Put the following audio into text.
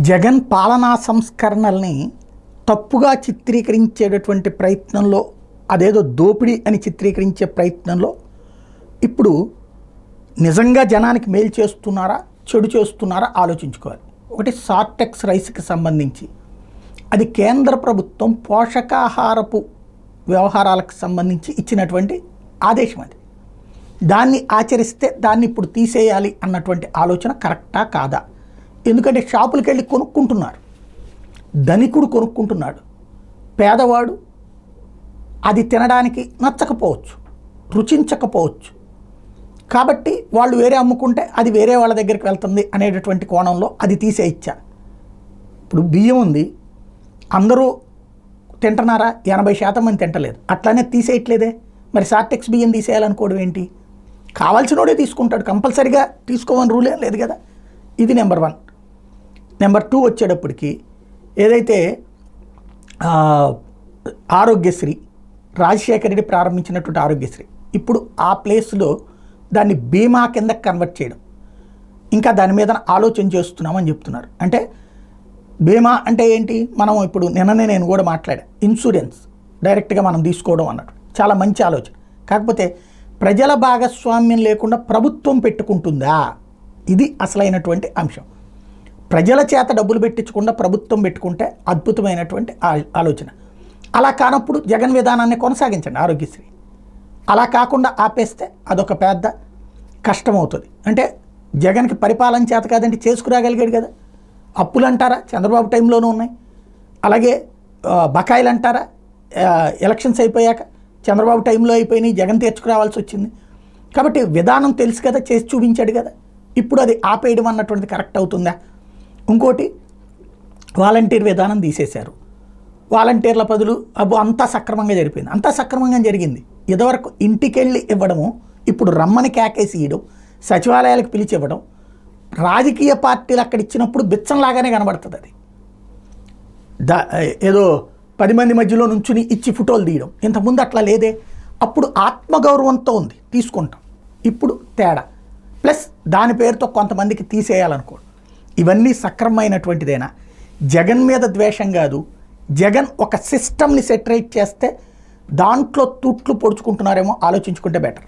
జగన్ పాలనా సంస్కరణల్ని తప్పుగా చిత్రీకరించేటటువంటి ప్రయత్నంలో, అదేదో దోపిడీ అని చిత్రీకరించే ప్రయత్నంలో ఇప్పుడు నిజంగా జనానికి మేలు చేస్తున్నారా, చెడు చేస్తున్నారా ఆలోచించుకోవాలి. ఒకటి సార్టెక్స్ రైస్కి సంబంధించి అది కేంద్ర ప్రభుత్వం పోషకాహారపు వ్యవహారాలకు సంబంధించి ఇచ్చినటువంటి ఆదేశం. అది దాన్ని ఆచరిస్తే దాన్ని ఇప్పుడు తీసేయాలి అన్నటువంటి ఆలోచన కరెక్టా కాదా? ఎందుకంటే షాపులకు వెళ్ళి కొనుక్కుంటున్నారు, ధనికుడు కొనుక్కుంటున్నాడు, పేదవాడు అది తినడానికి నచ్చకపోవచ్చు, రుచించకపోవచ్చు. కాబట్టి వాళ్ళు వేరే అమ్ముకుంటే అది వేరే వాళ్ళ దగ్గరికి వెళ్తుంది అనేటటువంటి కోణంలో అది తీసేయిచ్చా. ఇప్పుడు బియ్యం ఉంది, అందరూ తింటున్నారా? 80% మంది తింటలేదు, అట్లానే తీసేయట్లేదే. మరి సార్టెక్స్ బియ్యం తీసేయాలనుకోవడం ఏంటి? కావాల్సినోడే తీసుకుంటాడు, కంపల్సరీగా తీసుకోమని రూల్ ఏం లేదు కదా. ఇది నెంబర్ 1. నెంబర్ 2 వచ్చేటప్పటికి ఏదైతే ఆరోగ్యశ్రీ, రాజశేఖర రెడ్డి ప్రారంభించినటువంటి ఆరోగ్యశ్రీ, ఇప్పుడు ఆ ప్లేస్లో దాన్ని బీమా కింద కన్వర్ట్ చేయడం, ఇంకా దాని మీద ఆలోచన చేస్తున్నామని చెప్తున్నారు. అంటే బీమా అంటే ఏంటి? మనం ఇప్పుడు నిన్ననే నేను కూడా మాట్లాడా, ఇన్సూరెన్స్ డైరెక్ట్గా మనం తీసుకోవడం అన్నట్టు చాలా మంచి ఆలోచన. కాకపోతే ప్రజల భాగస్వామ్యం లేకుండా ప్రభుత్వం పెట్టుకుంటుందా? ఇది అసలైనటువంటి అంశం. ప్రజల చేత డబ్బులు పెట్టించకుండా ప్రభుత్వం పెట్టుకుంటే అద్భుతమైనటువంటి ఆలోచన. అలా కానప్పుడు జగన్ విధానాన్ని కొనసాగించండి ఆరోగ్యశ్రీ. అలా కాకుండా ఆపేస్తే అదొక పెద్ద కష్టమవుతుంది. అంటే జగన్కి పరిపాలన చేత కాదంటే చేసుకురాగలిగాడు కదా. అప్పులు అంటారా? చంద్రబాబు టైంలోనూ ఉన్నాయి. అలాగే బకాయిలు అంటారా? ఎలక్షన్స్ అయిపోయాక చంద్రబాబు టైంలో అయిపోయినాయి, జగన్ తీర్చుకురావాల్సి వచ్చింది. కాబట్టి విధానం తెలుసు కదా, చేసి చూపించాడు కదా. ఇప్పుడు అది ఆపేయడం అన్నటువంటిది కరెక్ట్ అవుతుందా? ఇంకోటి, వాలంటీర్ విధానం తీసేశారు. వాలంటీర్ల బదులు అంతా సక్రమంగా జరిపోయింది. అంతా సక్రమంగా జరిగింది. ఇదివరకు ఇంటికెళ్ళి ఇవ్వడము, ఇప్పుడు రమ్మని కేకేసి ఇవ్వడం, సచివాలయాలకు పిలిచి ఇవ్వడం, రాజకీయ పార్టీలు అక్కడ ఇచ్చినప్పుడు బిచ్చంలాగానే కనబడుతుంది. అది ఏదో 10 మంది మధ్యలో నుంచుని ఇచ్చి ఫోటోలు తీయడం. ఇంతకుముందు అట్లా లేదే. అప్పుడు ఆత్మగౌరవంతో ఉంది, తీసుకుంటాం. ఇప్పుడు తేడా, ప్లస్ దాని పేరుతో కొంతమందికి తీసేయాలనుకోండి. ఇవన్నీ సక్రమమైనటువంటిదేనా? జగన్ మీద ద్వేషం కాదు, జగన్ ఒక సిస్టమ్ని సెటరేట్ చేస్తే దాంట్లో తూట్లు పొడుచుకుంటున్నారేమో ఆలోచించుకుంటే బెటర్.